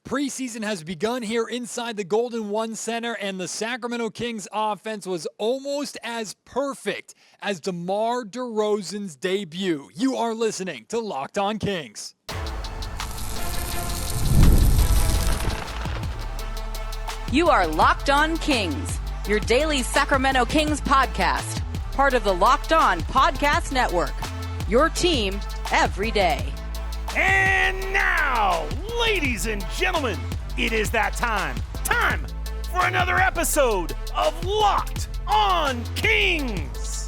Preseason has begun here inside the Golden One Center, and the Sacramento Kings offense was almost as perfect as DeMar DeRozan's debut. You are listening to Locked On Kings. You are Locked On Kings, your daily Sacramento Kings podcast, part of the Locked On Podcast Network, your team every day. And now, ladies and gentlemen, it is that time for another episode of Locked On Kings.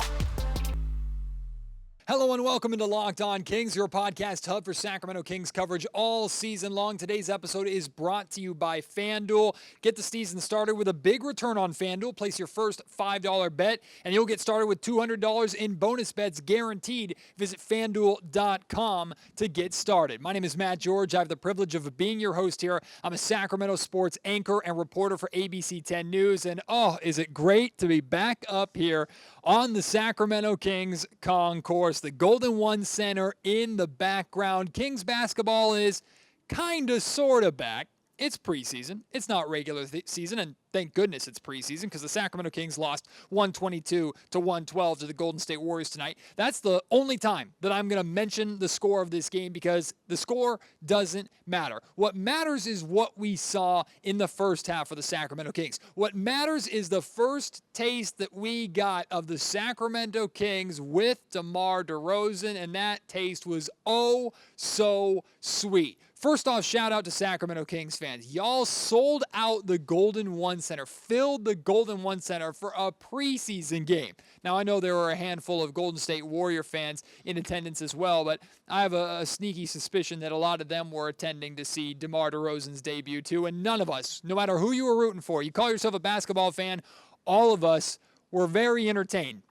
Hello and welcome into Locked On Kings, your podcast hub for Sacramento Kings coverage all season long. Today's episode is brought to you by FanDuel. Get the season started with a big return on FanDuel. Place your first $5 bet, and you'll get started with $200 in bonus bets guaranteed. Visit FanDuel.com to get started. My name is Matt George. I have the privilege of being your host here. I'm a Sacramento sports anchor and reporter for ABC 10 News, and is it great to be back up here on the Sacramento Kings concourse. The Golden One Center in the background. Kings basketball is kind of sort of back. It's preseason. It's not regular season, and thank goodness it's preseason because the Sacramento Kings lost 122-112 to the Golden State Warriors tonight. That's the only time that I'm going to mention the score of this game because the score doesn't matter. What matters is what we saw in the first half for the Sacramento Kings. What matters is the first taste that we got of the Sacramento Kings with DeMar DeRozan, and that taste was oh so sweet. First off, shout out to Sacramento Kings fans. Y'all sold out the Golden One Center, filled the Golden One Center for a preseason game. Now, I know there were a handful of Golden State Warrior fans in attendance as well, but I have a sneaky suspicion that a lot of them were attending to see DeMar DeRozan's debut too, and none of us, no matter who you were rooting for, you call yourself a basketball fan, all of us were very entertained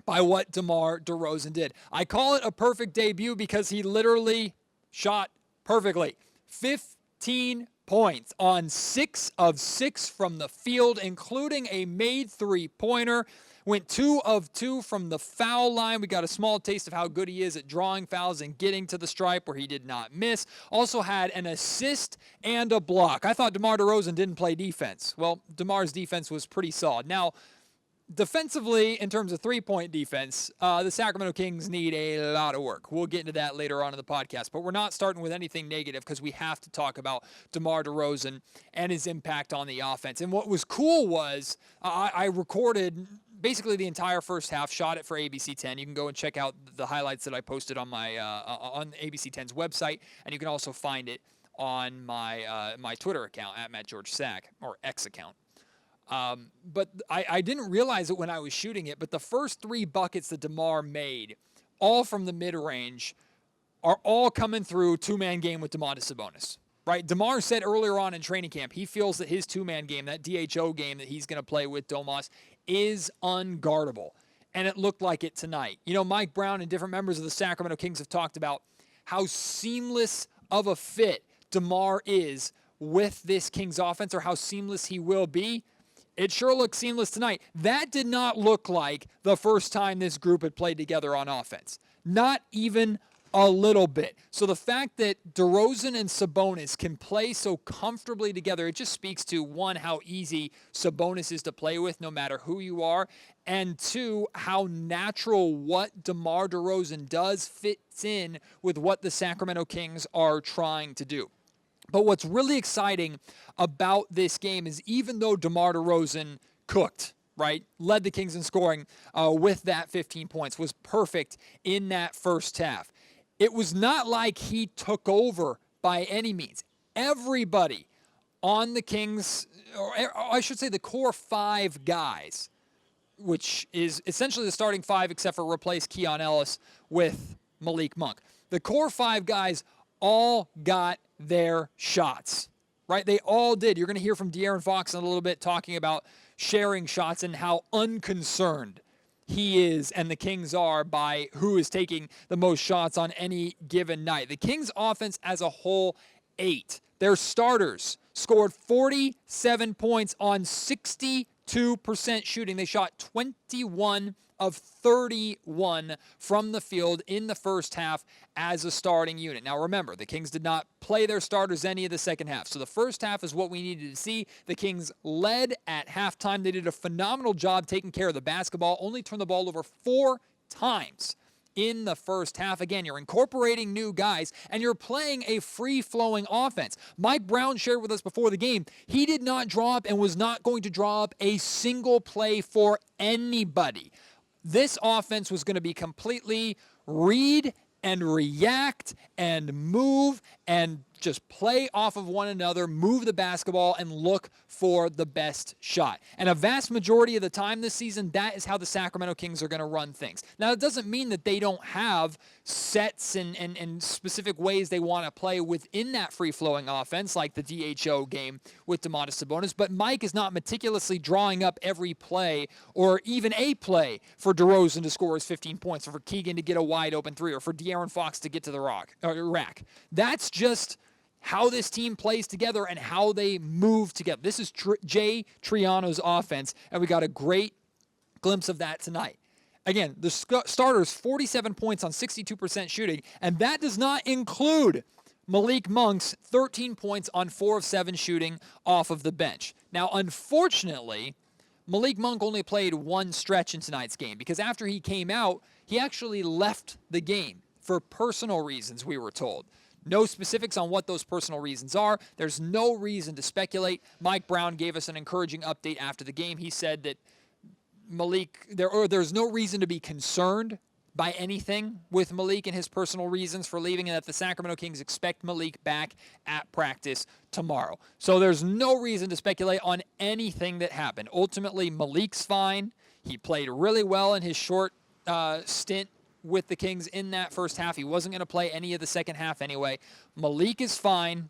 by what DeMar DeRozan did. I call it a perfect debut because he literally shot perfectly. 15 points on 6 of 6 from the field, including a made three-pointer. Went 2 of 2 from the foul line. We got a small taste of how good he is at drawing fouls and getting to the stripe where he did not miss. Also had an assist and a block. I thought DeMar DeRozan didn't play defense. Well, DeMar's defense was pretty solid. Now, defensively, in terms of three-point defense, the Sacramento Kings need a lot of work. We'll get into that later on in the podcast, but we're not starting with anything negative because we have to talk about DeMar DeRozan and his impact on the offense. And what was cool was I recorded basically the entire first half, shot it for ABC 10. You can go and check out the highlights that I posted on my on ABC 10's website, and you can also find it on my Twitter account at MattGeorgeSack, or X account. But I didn't realize it when I was shooting it, but the first 3 buckets that DeMar made, all from the mid-range, are all coming through two-man game with Domantas Sabonis, right? DeMar said earlier on in training camp, he feels that his two-man game, that DHO game that he's going to play with Domas, is unguardable. And it looked like it tonight. You know, Mike Brown and different members of the Sacramento Kings have talked about how seamless of a fit DeMar is with this Kings offense, or how seamless he will be. It sure looked seamless tonight. That did not look like the first time this group had played together on offense. Not even a little bit. So the fact that DeRozan and Sabonis can play so comfortably together, it just speaks to, one, how easy Sabonis is to play with no matter who you are, and two, how natural what DeMar DeRozan does fits in with what the Sacramento Kings are trying to do. But what's really exciting about this game is even though DeMar DeRozan cooked, right, led the Kings in scoring with that 15 points, was perfect in that first half, it was not like he took over by any means. Everybody on the Kings, or I should say the core 5 guys, which is essentially the starting 5 except for replace Keon Ellis with Malik Monk. The core 5 guys all got their shots, right? They all did. You're going to hear from De'Aaron Fox in a little bit talking about sharing shots and how unconcerned he is and the Kings are by who is taking the most shots on any given night. The Kings offense as a whole, 8. Their starters scored 47 points on 62% shooting. They shot 21 of 31 from the field in the first half as a starting unit. Now remember, the Kings did not play their starters any of the second half. So the first half is what we needed to see. The Kings led at halftime. They did a phenomenal job taking care of the basketball, only turned the ball over 4 times in the first half. Again, you're incorporating new guys, and you're playing a free-flowing offense. Mike Brown shared with us before the game, he did not draw up and was not going to draw up a single play for anybody. This offense was going to be completely read and react and move and just play off of one another, move the basketball, and look for the best shot. And a vast majority of the time this season, that is how the Sacramento Kings are going to run things. Now, it doesn't mean that they don't have sets and specific ways they want to play within that free-flowing offense, like the DHO game with Domantas Sabonis, but Mike is not meticulously drawing up every play or even a play for DeRozan to score his 15 points, or for Keegan to get a wide-open three, or for De'Aaron Fox to get to the rack. That's just how this team plays together and how they move together. This is Jay Triano's offense, and we got a great glimpse of that tonight. Again, the starters, 47 points on 62% shooting, and that does not include Malik Monk's 13 points on 4 of 7 shooting off of the bench. Now, unfortunately, Malik Monk only played one stretch in tonight's game because after he came out, he actually left the game for personal reasons, we were told. No specifics on what those personal reasons are. There's no reason to speculate. Mike Brown gave us an encouraging update after the game. He said that there's no reason to be concerned by anything with Malik and his personal reasons for leaving, and that the Sacramento Kings expect Malik back at practice tomorrow. So there's no reason to speculate on anything that happened. Ultimately, Malik's fine. He played really well in his short stint with the Kings in that first half. He wasn't going to play any of the second half anyway. Malik is fine.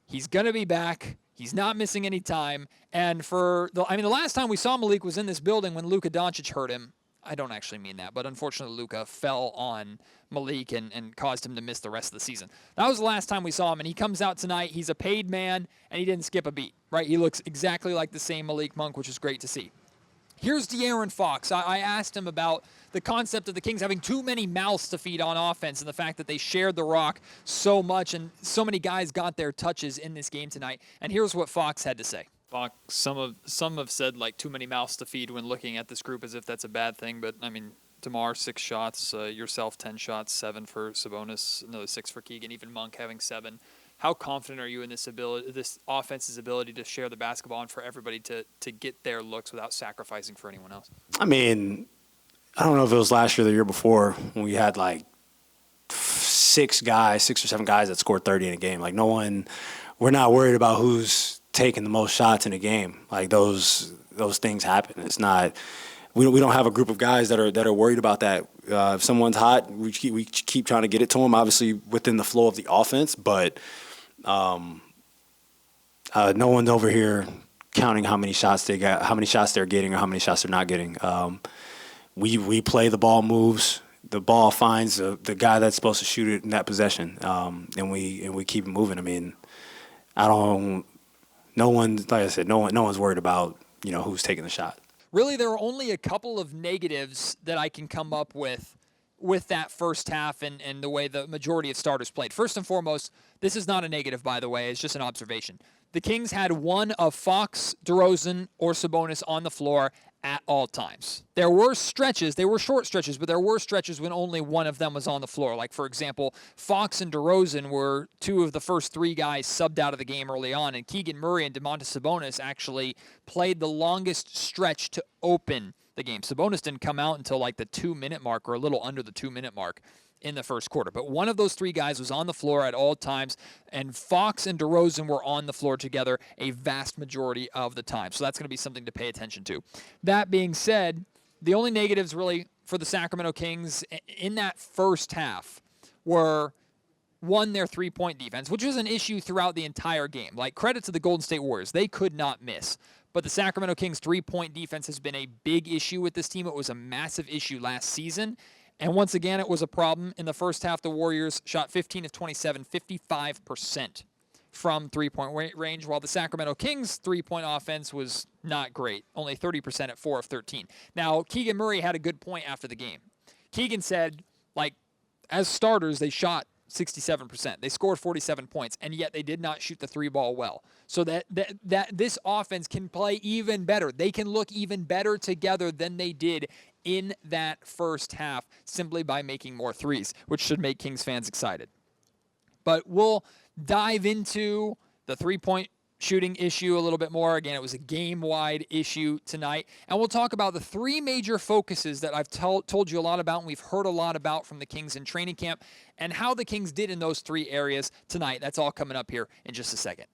He's going to be back. He's not missing any time. And the last time we saw Malik was in this building when Luka Doncic hurt him. I don't actually mean that, but unfortunately Luka fell on Malik and caused him to miss the rest of the season. That was the last time we saw him, and he comes out tonight. He's a paid man, and he didn't skip a beat, right? He looks exactly like the same Malik Monk, which is great to see. Here's De'Aaron Fox. I asked him about the concept of the Kings having too many mouths to feed on offense and the fact that they shared the rock so much and so many guys got their touches in this game tonight. And here's what Fox had to say. Fox, some have said like too many mouths to feed when looking at this group as if that's a bad thing. But, I mean, DeMar, 6 shots, yourself, 10 shots, 7 for Sabonis, another 6 for Keegan, even Monk having 7. How confident are you in this offense's ability to share the basketball and for everybody to get their looks without sacrificing for anyone else? I mean, I don't know if it was last year or the year before when we had like 6 or 7 guys that scored 30 in a game. Like we're not worried about who's taking the most shots in a game. Like those things happen. It's not. We don't have a group of guys that are worried about that. If someone's hot, we keep trying to get it to them. Obviously within the flow of the offense, but no one's over here counting how many shots they got, how many shots they're getting, or how many shots they're not getting. We play, the ball moves, the ball finds the guy that's supposed to shoot it in that possession, and we keep it moving. I mean, no one's worried about who's taking the shot. Really, there are only a couple of negatives that I can come up with that first half and the way the majority of starters played. First and foremost, this is not a negative, by the way. It's just an observation. The Kings had one of Fox, DeRozan, or Sabonis on the floor at all times. There were stretches. They were short stretches, but there were stretches when only one of them was on the floor. Like, for example, Fox and DeRozan were 2 of the first 3 guys subbed out of the game early on, and Keegan Murray and Domantas Sabonis actually played the longest stretch to open the game. Sabonis didn't come out until like the 2-minute mark, or a little under the 2-minute mark in the first quarter. But one of those 3 guys was on the floor at all times, and Fox and DeRozan were on the floor together a vast majority of the time. So that's going to be something to pay attention to. That being said, the only negatives really for the Sacramento Kings in that first half were, one, their 3-point defense, which was an issue throughout the entire game. Like, credit to the Golden State Warriors. They could not miss. But the Sacramento Kings 3-point defense has been a big issue with this team. It was a massive issue last season. And once again, it was a problem. In the first half, the Warriors shot 15 of 27, 55% from three-point range, while the Sacramento Kings three-point offense was not great, only 30% at 4 of 13. Now, Keegan Murray had a good point after the game. Keegan said, as starters, they shot 67%. They scored 47 points, and yet they did not shoot the three ball well. So that this offense can play even better. They can look even better together than they did in that first half simply by making more threes, which should make Kings fans excited. But we'll dive into the three-point shooting issue a little bit more. Again, it was a game-wide issue tonight. And we'll talk about the three major focuses that I've told you a lot about and we've heard a lot about from the Kings in training camp and how the Kings did in those three areas tonight. That's all coming up here in just a second.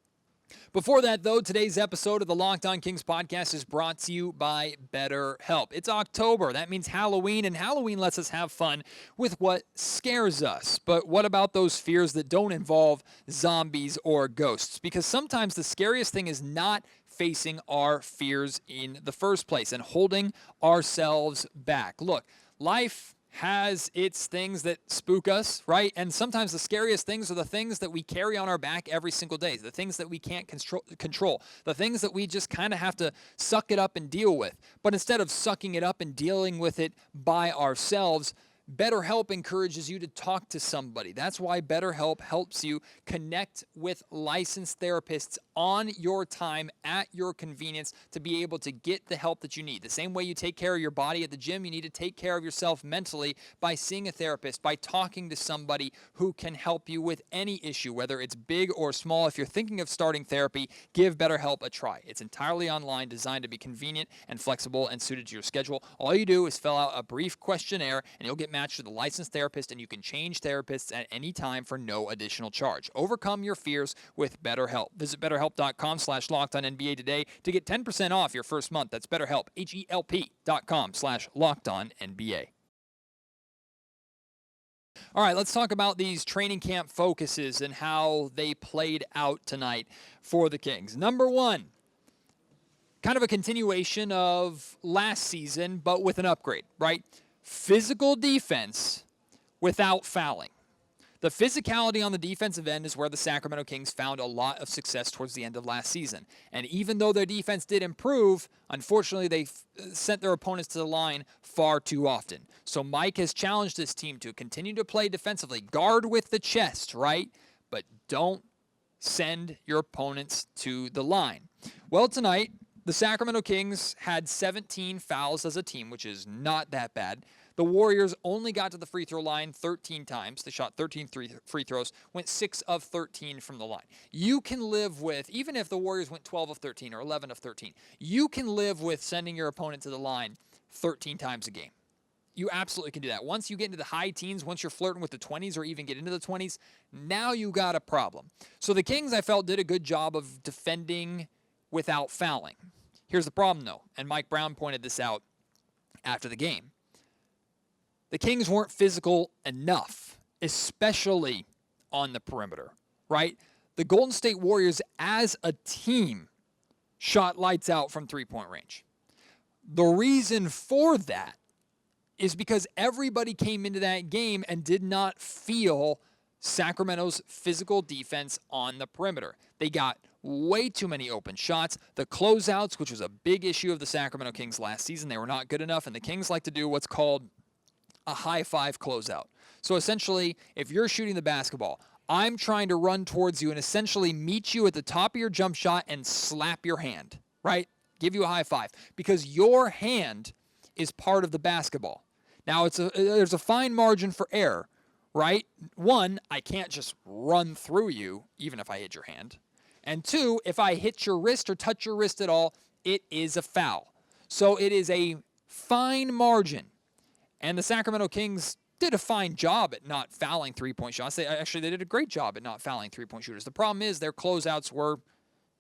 Before that, though, today's episode of the Locked On Kings podcast is brought to you by BetterHelp. It's October. That means Halloween, and Halloween lets us have fun with what scares us. But what about those fears that don't involve zombies or ghosts? Because sometimes the scariest thing is not facing our fears in the first place and holding ourselves back. Look, life has its things that spook us, right? And sometimes the scariest things are the things that we carry on our back every single day, the things that we can't control, the things that we just kind of have to suck it up and deal with. But instead of sucking it up and dealing with it by ourselves, BetterHelp encourages you to talk to somebody. That's why BetterHelp helps you connect with licensed therapists on your time at your convenience to be able to get the help that you need. The same way you take care of your body at the gym, you need to take care of yourself mentally by seeing a therapist, by talking to somebody who can help you with any issue, whether it's big or small. If you're thinking of starting therapy, give BetterHelp a try. It's entirely online, designed to be convenient and flexible and suited to your schedule. All you do is fill out a brief questionnaire and you'll get matched with a licensed therapist, and you can change therapists at any time for no additional charge. Overcome your fears with BetterHelp. Visit BetterHelp.com/LockedOnNBA today to get 10% off your first month. That's BetterHelp, HELP.com/LockedOnNBA. All right, let's talk about these training camp focuses and how they played out tonight for the Kings. Number one, kind of a continuation of last season, but with an upgrade, right? Physical defense without fouling. The physicality on the defensive end is where the Sacramento Kings found a lot of success towards the end of last season. And even though their defense did improve, unfortunately, they sent their opponents to the line far too often. So Mike has challenged this team to continue to play defensively. Guard with the chest, right? But don't send your opponents to the line. Well, tonight, the Sacramento Kings had 17 fouls as a team, which is not that bad. The Warriors only got to the free throw line 13 times. They shot 13 free throws, went 6 of 13 from the line. You can live with, even if the Warriors went 12 of 13 or 11 of 13, you can live with sending your opponent to the line 13 times a game. You absolutely can do that. Once you get into the high teens, once you're flirting with the 20s or even get into the 20s, now you got a problem. So the Kings, I felt, did a good job of defending without fouling. Here's the problem, though, and Mike Brown pointed this out after the game. The Kings weren't physical enough, especially on the perimeter, right? The Golden State Warriors, as a team, shot lights out from three-point range. The reason for that is because everybody came into that game and did not feel Sacramento's physical defense on the perimeter. They got way too many open shots. The closeouts, which was a big issue of the Sacramento Kings last season, they were not good enough, and the Kings like to do what's called a high five closeout. So essentially, if you're shooting the basketball, I'm trying to run towards you and essentially meet you at the top of your jump shot and slap your hand, right? Give you a high five, because your hand is part of the basketball. Now, there's a fine margin for error, right? One, I can't just run through you, even if I hit your hand. And two, if I hit your wrist or touch your wrist at all, it is a foul. So it is a fine margin. And the Sacramento Kings did a fine job at not fouling three-point shots. They did a great job at not fouling three-point shooters. The problem is their closeouts were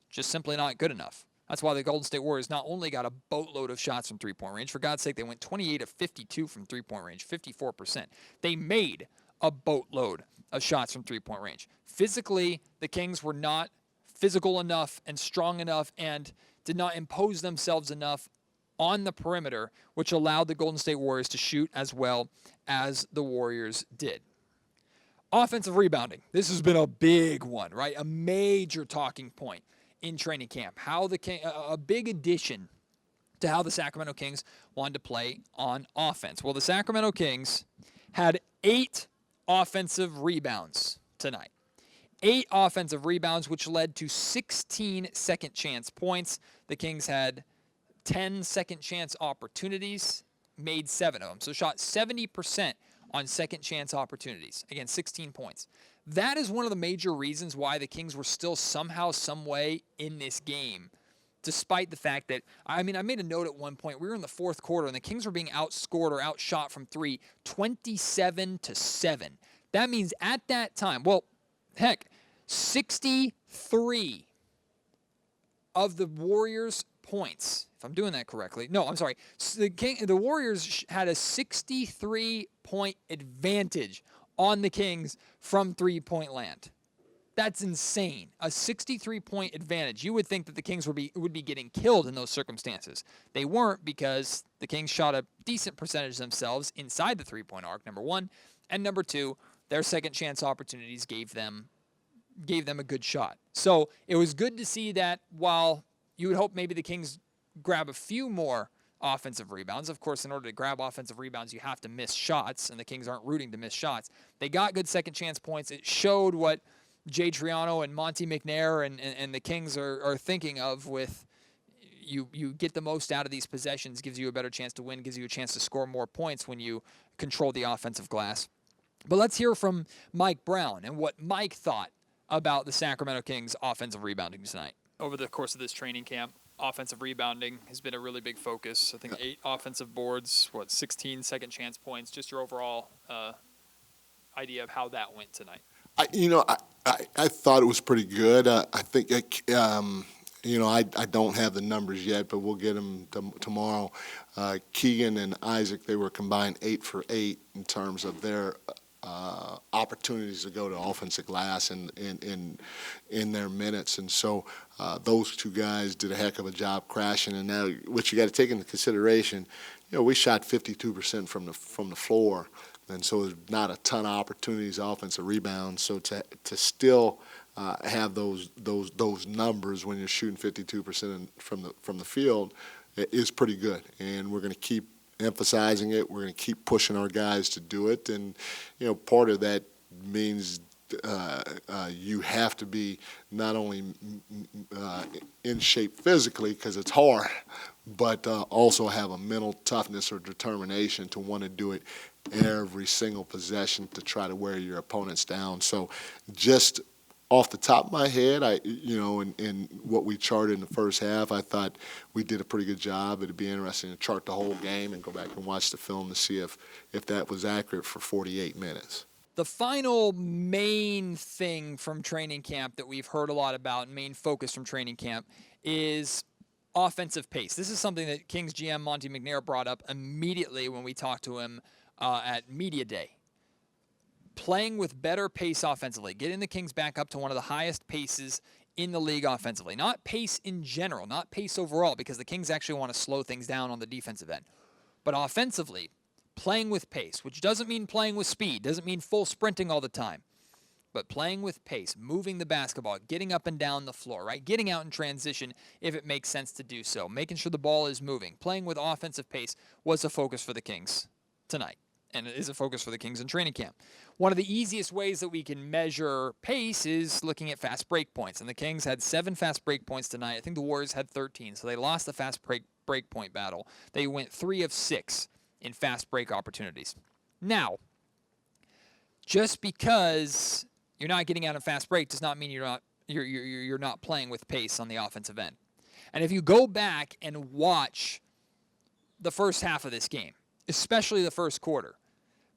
just simply not good enough. That's why the Golden State Warriors not only got a boatload of shots from three-point range, for God's sake, they went 28 of 52 from three-point range, 54%. They made a boatload of shots from three-point range. Physically, the Kings were not physical enough and strong enough and did not impose themselves enough on the perimeter, which allowed the Golden State Warriors to shoot as well as the Warriors did. Offensive rebounding. This has been a big one, right? A major talking point in training camp. How a big addition to how the Sacramento Kings wanted to play on offense. Well, the Sacramento Kings had 8 offensive rebounds tonight. 8 offensive rebounds, which led to 16 second chance points. The Kings had 10 second chance opportunities, made 7 of them. So shot 70% on second chance opportunities. Again, 16 points. That is one of the major reasons why the Kings were still somehow, some way in this game, despite the fact that, I made a note at one point, we were in the fourth quarter, and the Kings were being outscored or outshot from 3, 27-7. That means at that time, 63 of the Warriors' points, if I'm doing that correctly. No, I'm sorry. The Warriors had a 63-point advantage on the Kings from three-point land. That's insane. A 63-point advantage. You would think that the Kings would be getting killed in those circumstances. They weren't, because the Kings shot a decent percentage themselves inside the three-point arc, number one. And number two, their second chance opportunities gave them a good shot. So it was good to see that while you would hope maybe the Kings grab a few more offensive rebounds. Of course, in order to grab offensive rebounds, you have to miss shots, and the Kings aren't rooting to miss shots. They got good second chance points. It showed what Jay Triano and Monty McNair and the Kings are thinking of with you get the most out of these possessions, gives you a better chance to win, gives you a chance to score more points when you control the offensive glass. But let's hear from Mike Brown and what Mike thought about the Sacramento Kings offensive rebounding tonight. Over the course of this training camp, offensive rebounding has been a really big focus. I think 8 offensive boards, 16 second chance points, just your overall idea of how that went tonight. I thought it was pretty good. I think, I don't have the numbers yet, but we'll get them tomorrow. Keegan and Isaac, they were combined 8 for 8 in terms of their opportunities to go to offensive glass and in their minutes. And so those two guys did a heck of a job crashing. And now what you got to take into consideration, we shot 52% from the floor. And so there's not a ton of opportunities, offensive rebounds. So to still have those numbers when you're shooting 52% from the field is pretty good. And we're going to keep emphasizing it. We're going to keep pushing our guys to do it. And part of that means you have to be not only in shape physically, because it's hard, but also have a mental toughness or determination to want to do it every single possession to try to wear your opponents down. So just off the top of my head, in what we charted in the first half, I thought we did a pretty good job. It'd be interesting to chart the whole game and go back and watch the film to see if that was accurate for 48 minutes. The final main thing from training camp that we've heard a lot about, main focus from training camp, is offensive pace. This is something that Kings GM Monty McNair brought up immediately when we talked to him at Media Day. Playing with better pace offensively, getting the Kings back up to one of the highest paces in the league offensively. Not pace in general, not pace overall, because the Kings actually want to slow things down on the defensive end. But offensively, playing with pace, which doesn't mean playing with speed, doesn't mean full sprinting all the time, but playing with pace, moving the basketball, getting up and down the floor, right? Getting out in transition if it makes sense to do so, making sure the ball is moving. Playing with offensive pace was a focus for the Kings tonight, and it is a focus for the Kings in training camp. One of the easiest ways that we can measure pace is looking at fast break points, and the Kings had 7 fast break points tonight. I think the Warriors had 13, so they lost the fast break point battle. They went 3 of 6 in fast break opportunities. Now, just because you're not getting out in fast break does not mean you're not playing with pace on the offensive end. And if you go back and watch the first half of this game, especially the first quarter,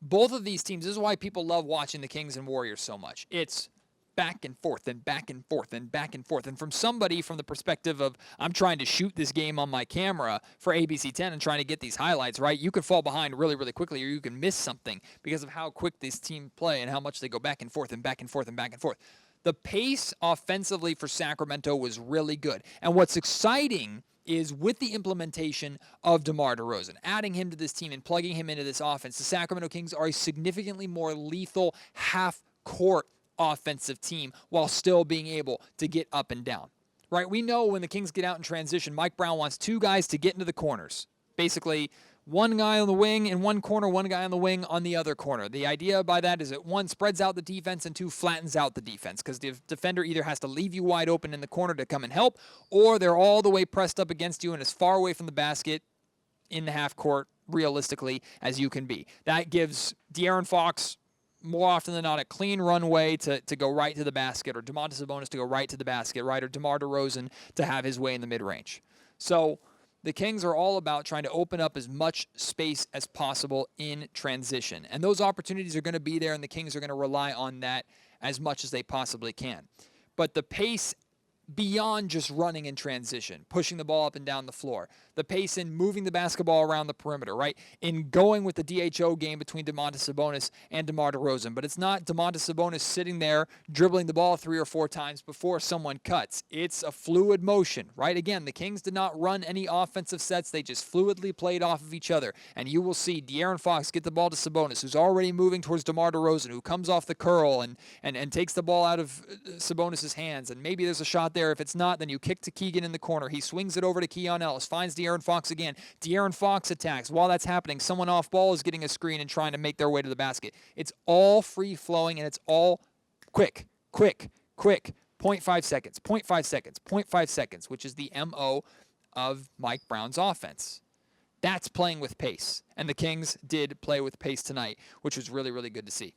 both of these teams, this is why people love watching the Kings and Warriors so much. It's back and forth and back and forth and back and forth. And from somebody from the perspective of, I'm trying to shoot this game on my camera for ABC 10 and trying to get these highlights, right? You could fall behind really, really quickly, or you can miss something because of how quick this team play and how much they go back and forth and back and forth and back and forth. The pace offensively for Sacramento was really good. And what's exciting is with the implementation of DeMar DeRozan, adding him to this team and plugging him into this offense, the Sacramento Kings are a significantly more lethal half half-court offensive team while still being able to get up and down. Right? We know when the Kings get out in transition, Mike Brown wants two guys to get into the corners. Basically, one guy on the wing in one corner, one guy on the wing on the other corner. The idea by that is that one spreads out the defense and two flattens out the defense, because the defender either has to leave you wide open in the corner to come and help, or they're all the way pressed up against you and as far away from the basket in the half court realistically as you can be. That gives De'Aaron Fox more often than not a clean runway to go right to the basket, or Domantas Sabonis to go right to the basket, right, or DeMar DeRozan to have his way in the mid-range. So the Kings are all about trying to open up as much space as possible in transition. And those opportunities are going to be there, and the Kings are going to rely on that as much as they possibly can. But the pace beyond just running in transition, pushing the ball up and down the floor, the pace in moving the basketball around the perimeter, right? In going with the DHO game between Domantas Sabonis and DeMar DeRozan. But it's not Domantas Sabonis sitting there dribbling the ball 3 or 4 times before someone cuts. It's a fluid motion, right? Again, the Kings did not run any offensive sets. They just fluidly played off of each other. And you will see De'Aaron Fox get the ball to Sabonis, who's already moving towards DeMar DeRozan, who comes off the curl and takes the ball out of Sabonis' hands. And maybe there's a shot there. If it's not, then you kick to Keegan in the corner. He swings it over to Keon Ellis, finds De'Aaron Fox again. De'Aaron Fox attacks. While that's happening, someone off ball is getting a screen and trying to make their way to the basket. It's all free-flowing, and it's all quick. 0.5 seconds, 0.5 seconds, 0.5 seconds, which is the MO of Mike Brown's offense. That's playing with pace, and the Kings did play with pace tonight, which was really, really good to see.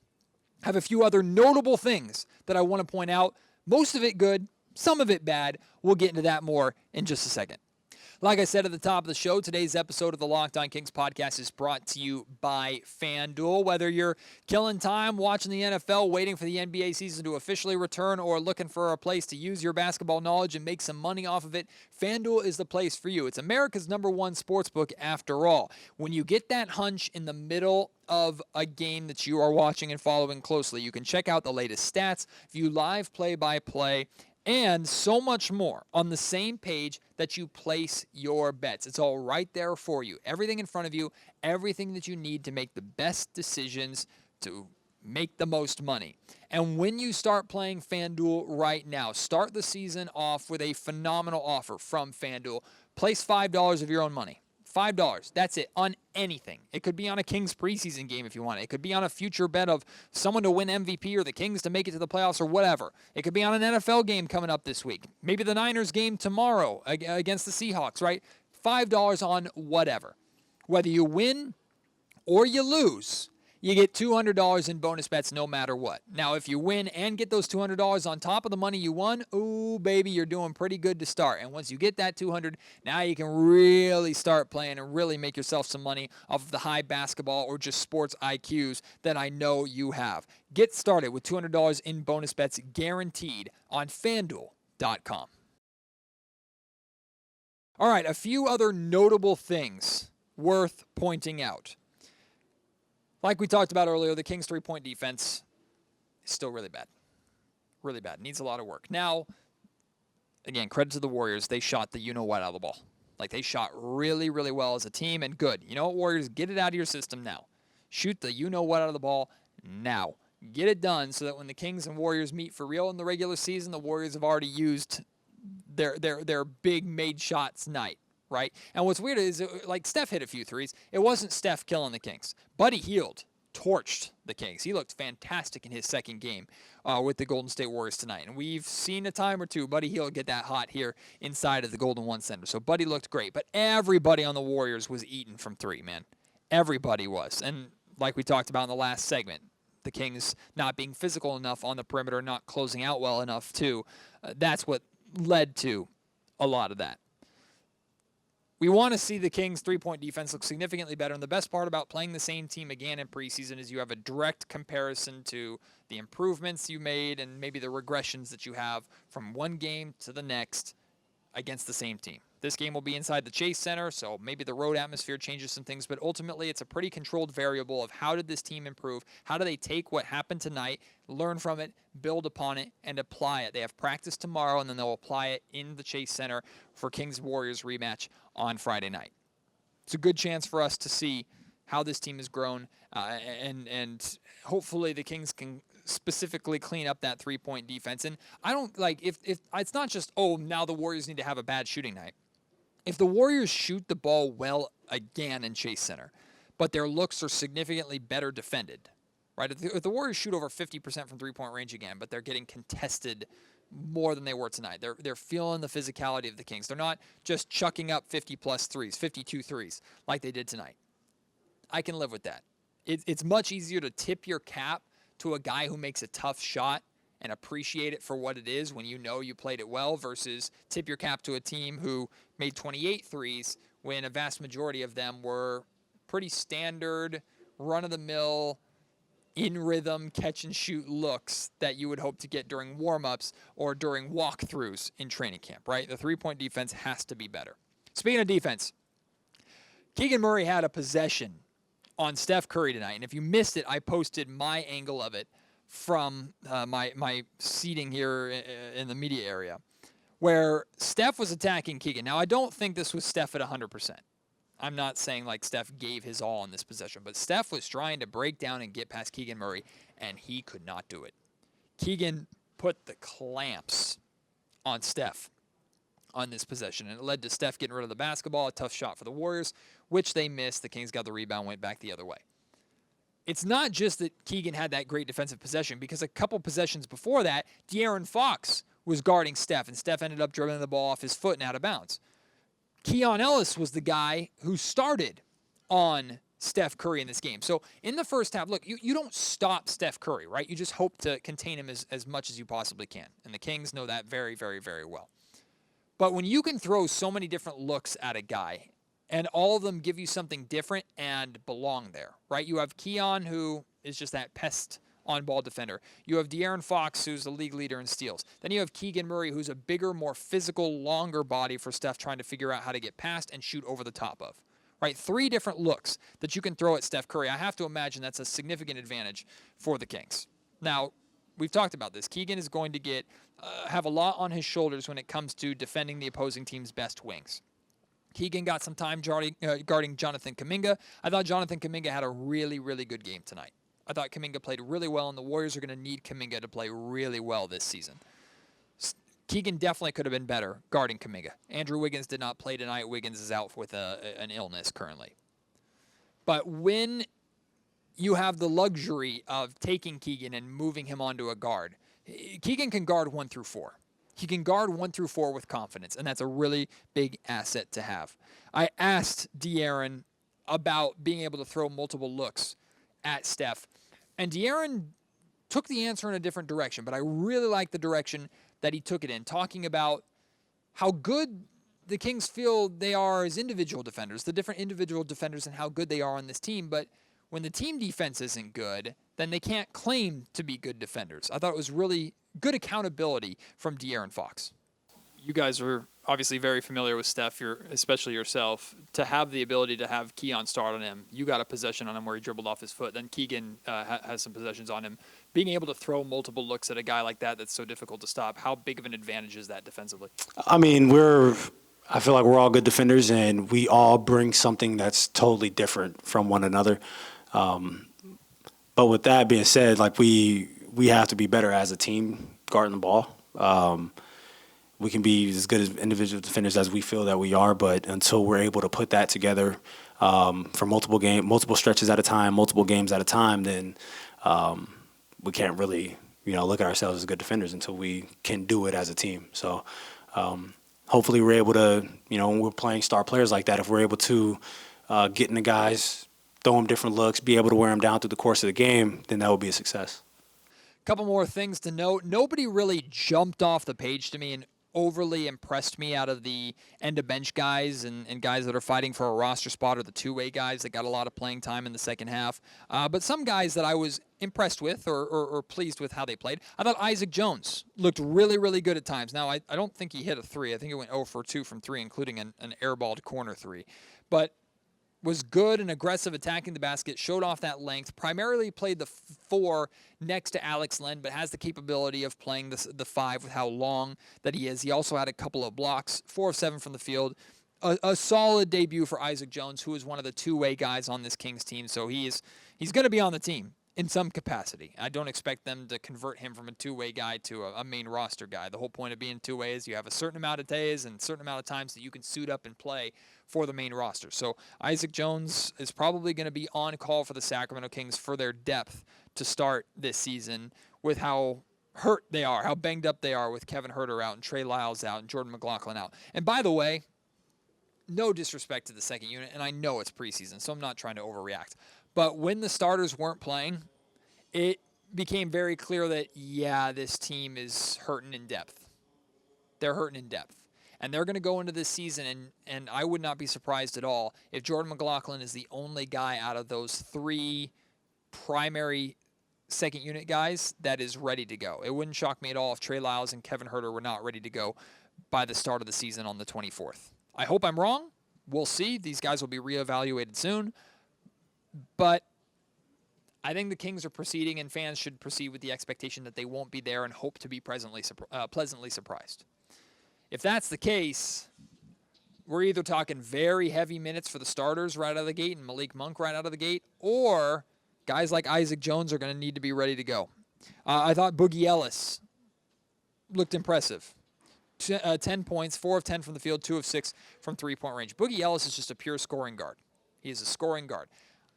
I have a few other notable things that I want to point out. Most of it good, some of it bad. We'll get into that more in just a second. Like I said at the top of the show, today's episode of the Locked On Kings podcast is brought to you by FanDuel. Whether you're killing time watching the NFL, waiting for the NBA season to officially return, or looking for a place to use your basketball knowledge and make some money off of it, FanDuel is the place for you. It's America's #1 sportsbook after all. When you get that hunch in the middle of a game that you are watching and following closely, you can check out the latest stats, view live play-by-play, and so much more on the same page that you place your bets. It's all right there for you. Everything in front of you, everything that you need to make the best decisions to make the most money. And when you start playing FanDuel right now, start the season off with a phenomenal offer from FanDuel. Place $5 of your own money. $5. That's it, on anything. It could be on a Kings preseason game if you want it. It could be on a future bet of someone to win MVP or the Kings to make it to the playoffs or whatever. It could be on an NFL game coming up this week. Maybe the Niners game tomorrow against the Seahawks, right? $5 on whatever. Whether you win or you lose, you get $200 in bonus bets no matter what. Now, if you win and get those $200 on top of the money you won, ooh, baby, you're doing pretty good to start. And once you get that $200, now you can really start playing and really make yourself some money off of the high basketball or just sports IQs that I know you have. Get started with $200 in bonus bets guaranteed on FanDuel.com. All right, a few other notable things worth pointing out. Like we talked about earlier, the Kings' three-point defense is still really bad. Really bad. Needs a lot of work. Now, again, credit to the Warriors. They shot the you-know-what out of the ball. Like, they shot really, really well as a team, and good. You know what, Warriors? Get it out of your system now. Shoot the you-know-what out of the ball now. Get it done so that when the Kings and Warriors meet for real in the regular season, the Warriors have already used their big made shots night. Right? And what's weird is, like, Steph hit a few threes. It wasn't Steph killing the Kings. Buddy Hield torched the Kings. He looked fantastic in his second game with the Golden State Warriors tonight. And we've seen a time or two Buddy Hield get that hot here inside of the Golden One Center. So Buddy looked great. But everybody on the Warriors was eating from three, man. Everybody was. And like we talked about in the last segment, the Kings not being physical enough on the perimeter, not closing out well enough too. That's what led to a lot of that. We want to see the Kings' three-point defense look significantly better, and the best part about playing the same team again in preseason is you have a direct comparison to the improvements you made and maybe the regressions that you have from one game to the next against the same team. This game will be inside the Chase Center, so maybe the road atmosphere changes some things, but ultimately it's a pretty controlled variable of how did this team improve, how do they take what happened tonight, learn from it, build upon it, and apply it. They have practice tomorrow, and then they'll apply it in the Chase Center for Kings-Warriors rematch on Friday night. It's a good chance for us to see how this team has grown, and hopefully the Kings can specifically clean up that 3-point defense. And I don't like if it's not just, oh, now the Warriors need to have a bad shooting night. If the Warriors shoot the ball well again in Chase Center, but their looks are significantly better defended, right? If the Warriors shoot over 50% from three-point range again, but they're getting contested more than they were tonight. They're feeling the physicality of the Kings. They're not just chucking up 50-plus threes, 52 threes, like they did tonight. I can live with that. It's much easier to tip your cap to a guy who makes a tough shot and appreciate it for what it is when you know you played it well versus tip your cap to a team who made 28 threes when a vast majority of them were pretty standard, run-of-the-mill, in-rhythm, catch-and-shoot looks that you would hope to get during warm-ups or during walkthroughs in training camp, right? The three-point defense has to be better. Speaking of defense, Keegan Murray had a possession on Steph Curry tonight, and if you missed it, I posted my angle of it from my seating here in the media area, where Steph was attacking Keegan. Now, I don't think this was Steph at 100%. I'm not saying like Steph gave his all in this possession, but Steph was trying to break down and get past Keegan Murray, and he could not do it. Keegan put the clamps on Steph on this possession, and it led to Steph getting rid of the basketball, a tough shot for the Warriors, which they missed. The Kings got the rebound, went back the other way. It's not just that Keegan had that great defensive possession, because a couple possessions before that, De'Aaron Fox was guarding Steph, and Steph ended up dribbling the ball off his foot and out of bounds. Keon Ellis was the guy who started on Steph Curry in this game. So in the first half, look, you don't stop Steph Curry, right? You just hope to contain him as much as you possibly can. And the Kings know that very, very, very well. But when you can throw so many different looks at a guy, and all of them give you something different and belong there, right? You have Keon, who is just that pest on-ball defender. You have De'Aaron Fox, who's the league leader in steals. Then you have Keegan Murray, who's a bigger, more physical, longer body for Steph trying to figure out how to get past and shoot over the top of, right? 3 different looks that you can throw at Steph Curry. I have to imagine that's a significant advantage for the Kings. Now, we've talked about this. Keegan is going to have a lot on his shoulders when it comes to defending the opposing team's best wings. Keegan got some time guarding Jonathan Kuminga. I thought Jonathan Kuminga had a really, really good game tonight. I thought Kuminga played really well, and the Warriors are going to need Kuminga to play really well this season. Keegan definitely could have been better guarding Kuminga. Andrew Wiggins did not play tonight. Wiggins is out with an illness currently. But when you have the luxury of taking Keegan and moving him onto a guard, Keegan can guard 1 through 4. He can guard 1 through 4 with confidence, and that's a really big asset to have. I asked De'Aaron about being able to throw multiple looks at Steph, and De'Aaron took the answer in a different direction, but I really like the direction that he took it in, talking about how good the Kings feel they are as individual defenders, the different individual defenders and how good they are on this team, but when the team defense isn't good, then they can't claim to be good defenders. I thought it was really good accountability from De'Aaron Fox. You guys are obviously very familiar with Steph, especially yourself. To have the ability to have Keon start on him, you got a possession on him where he dribbled off his foot. Then Keegan has some possessions on him. Being able to throw multiple looks at a guy like that's so difficult to stop, how big of an advantage is that defensively? I mean, I feel like we're all good defenders, and we all bring something that's totally different from one another. But with that being said, like we have to be better as a team guarding the ball. We can be as good as individual defenders as we feel that we are, but until we're able to put that together for multiple stretches at a time, multiple games at a time, then we can't really, look at ourselves as good defenders until we can do it as a team. So hopefully we're able to, when we're playing star players like that, if we're able to get in the guys, throw them different looks, be able to wear them down through the course of the game, then that will be a success. Couple more things to note. Nobody really jumped off the page to me and overly impressed me out of the end-of-bench guys and guys that are fighting for a roster spot or the two-way guys that got a lot of playing time in the second half. But some guys that I was impressed with or pleased with how they played. I thought Isaac Jones looked really, really good at times. Now, I don't think he hit a 3. I think it went 0 for 2 from 3, including an airballed corner 3. But was good and aggressive attacking the basket, showed off that length, primarily played the 4 next to Alex Len, but has the capability of playing the 5 with how long that he is. He also had a couple of blocks, 4 of 7 from the field. A solid debut for Isaac Jones, who is one of the two-way guys on this Kings team, so he's going to be on the team in some capacity. I don't expect them to convert him from a two-way guy to a main roster guy. The whole point of being two-way is you have a certain amount of days and a certain amount of times that you can suit up and play for the main roster. So Isaac Jones is probably going to be on call for the Sacramento Kings for their depth to start this season with how hurt they are, how banged up they are with Kevin Huerter out and Trey Lyles out and Jordan McLaughlin out. And by the way, no disrespect to the second unit, and I know it's preseason, so I'm not trying to overreact. But when the starters weren't playing, it became very clear that, yeah, this team is hurting in depth. They're hurting in depth. And they're going to go into this season, and I would not be surprised at all if Jordan McLaughlin is the only guy out of those three primary second unit guys that is ready to go. It wouldn't shock me at all if Trey Lyles and Kevin Huerter were not ready to go by the start of the season on the 24th. I hope I'm wrong. We'll see. These guys will be reevaluated soon. But I think the Kings are proceeding, and fans should proceed with the expectation that they won't be there and hope to be pleasantly surprised. If that's the case, we're either talking very heavy minutes for the starters right out of the gate and Malik Monk right out of the gate, or guys like Isaac Jones are going to need to be ready to go. I thought Boogie Ellis looked impressive. 10 points, 4 of 10 from the field, 2 of 6 from three-point range. Boogie Ellis is just a pure scoring guard. He is a scoring guard.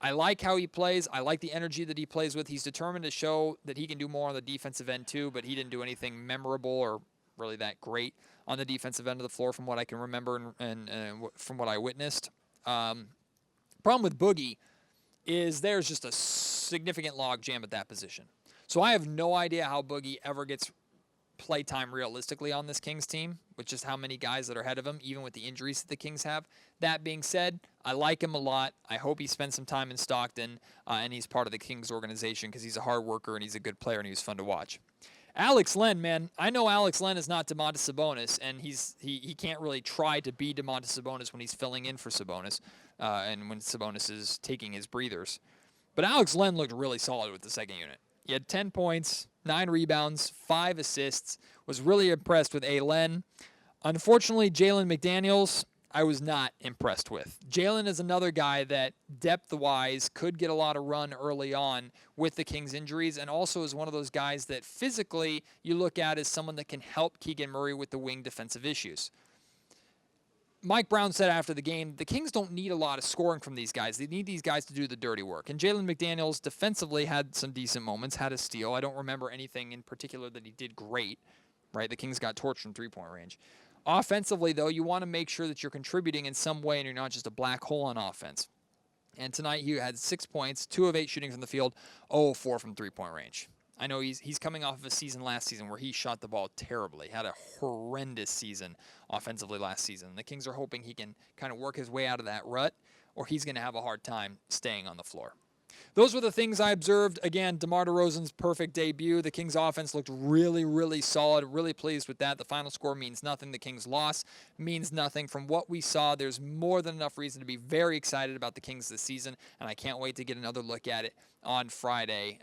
I like how he plays. I like the energy that he plays with. He's determined to show that he can do more on the defensive end too, but he didn't do anything memorable or really that great on the defensive end of the floor from what I can remember and from what I witnessed. Problem with Boogie is there's just a significant log jam at that position. So I have no idea how Boogie ever gets playtime realistically on this Kings team with just how many guys that are ahead of him, even with the injuries that the Kings have. That being said, I like him a lot. I hope he spends some time in Stockton, and he's part of the Kings organization because he's a hard worker and he's a good player and he was fun to watch. Alex Len, man, I know Alex Len is not Domantas Sabonis, and he can't really try to be Domantas Sabonis when he's filling in for Sabonis and when Sabonis is taking his breathers. But Alex Len looked really solid with the second unit. He had 10 points, 9 rebounds, 5 assists. Was really impressed with Len. Unfortunately, Jalen McDaniels, I was not impressed with. Jalen is another guy that depth-wise could get a lot of run early on with the Kings' injuries, and also is one of those guys that physically you look at as someone that can help Keegan Murray with the wing defensive issues. Mike Brown said after the game, the Kings don't need a lot of scoring from these guys. They need these guys to do the dirty work. And Jalen McDaniels defensively had some decent moments, had a steal. I don't remember anything in particular that he did great, right? The Kings got torched from three-point range. Offensively, though, you want to make sure that you're contributing in some way and you're not just a black hole on offense. And tonight he had 6 points, 2 of 8 shooting from the field, 0 of 4 from three-point range. I know he's coming off of a season last season where he shot the ball terribly, had a horrendous season offensively last season. The Kings are hoping he can kind of work his way out of that rut, or he's going to have a hard time staying on the floor. Those were the things I observed. Again, DeMar DeRozan's perfect debut. The Kings' offense looked really, really solid. Really pleased with that. The final score means nothing. The Kings' loss means nothing. From what we saw, there's more than enough reason to be very excited about the Kings this season, and I can't wait to get another look at it on Friday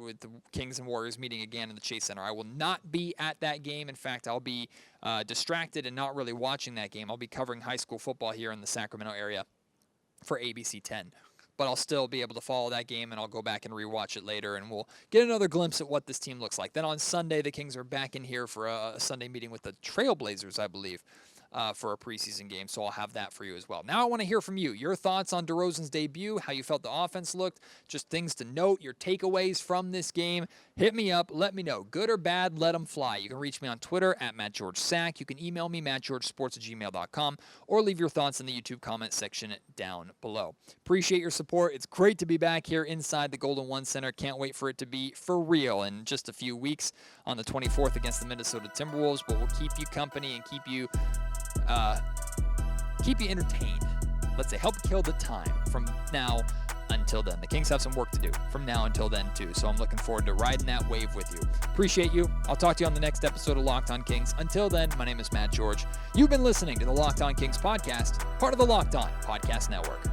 with the Kings and Warriors meeting again in the Chase Center. I will not be at that game. In fact, I'll be distracted and not really watching that game. I'll be covering high school football here in the Sacramento area for ABC 10. But I'll still be able to follow that game, and I'll go back and rewatch it later, and we'll get another glimpse at what this team looks like. Then on Sunday, the Kings are back in here for a Sunday meeting with the Trailblazers, I believe, for a preseason game, so I'll have that for you as well. Now I want to hear from you. Your thoughts on DeRozan's debut, how you felt the offense looked, just things to note, your takeaways from this game. Hit me up. Let me know. Good or bad, let them fly. You can reach me on Twitter at MattGeorgeSack. You can email me, mattgeorgesports@gmail.com, or leave your thoughts in the YouTube comment section down below. Appreciate your support. It's great to be back here inside the Golden One Center. Can't wait for it to be for real in just a few weeks on the 24th against the Minnesota Timberwolves, but we'll keep you company and keep you entertained. Let's say help kill the time from now until then. The Kings have some work to do from now until then too, so I'm looking forward to riding that wave with you. Appreciate you. I'll talk to you on the next episode of Locked On Kings. Until then, my name is Matt George. You've been listening to the Locked On Kings podcast, part of the Locked On Podcast Network.